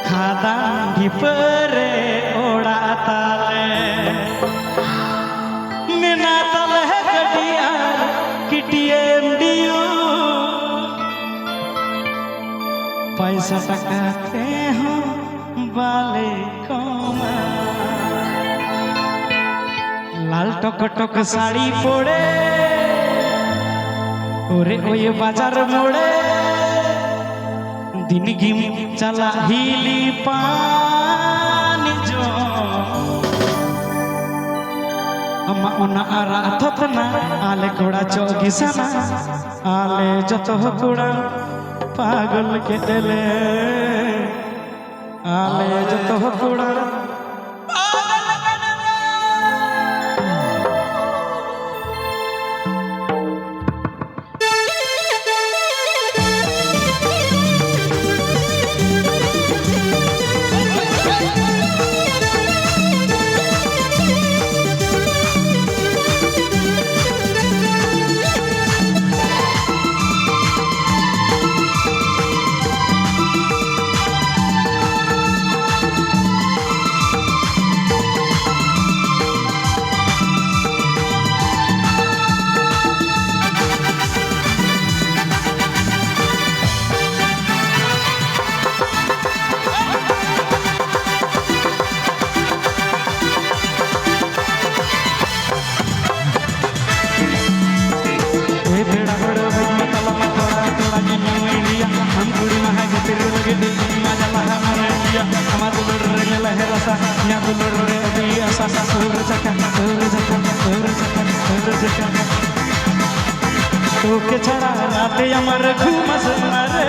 खादान ढिपरे ओड़ा ताले मेना ताले गडिया किटीएम डियो पैसा टकाते हो बाले कमा लाल टक टक साड़ी पड़े ओरे ओए बाजार मोड़े दिन गिम चला हिली पानी जो अम्मा ओना आरा थतना आले कोड़ा चौगिसना आले जतो कोड़ा पागल के दिले आले जतो कोड़ा তোকে ছাড়া রাতে আমার ঘুম আসে না রে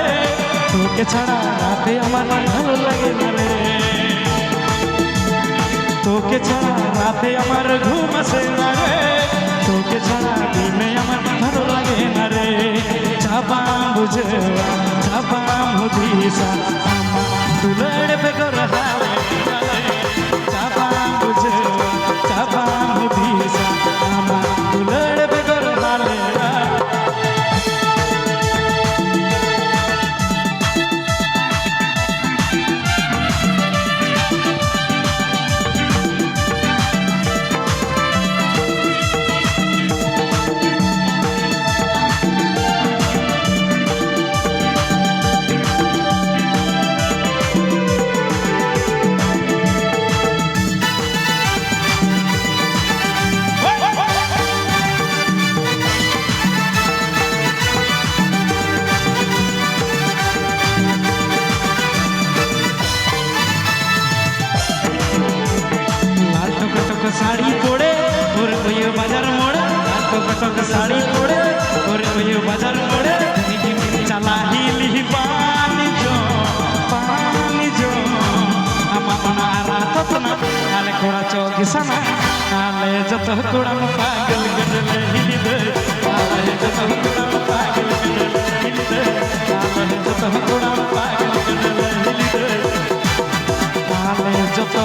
তোকে ছাড়া রাতে আমার ভালো লাগে না রে তোকে ছাড়া রাতে আমার ঘুম আসে না রে তোকে ছাড়া দিনে আমার ভালো লাগে না রে চাপা বুঝে চাপা মুদিসা আমার দুলড় বেগর হালে চাপা বুঝে চাপা মুদিসা আমার দুলড় বেগর হালে साड़ी पड़े और कोई बाजार मोड़े टक साड़ी पड़े और कोई बाजार मोड़े चला हिली पानी जो अम्मा रात ना आले कोड़ा चौगिसना आले जत कोड़ा पागल गडले हिली दे आले जत कोड़ा पागल गडले हिली दे आले जत कोड़ा पागल गडले हिली दे आले जत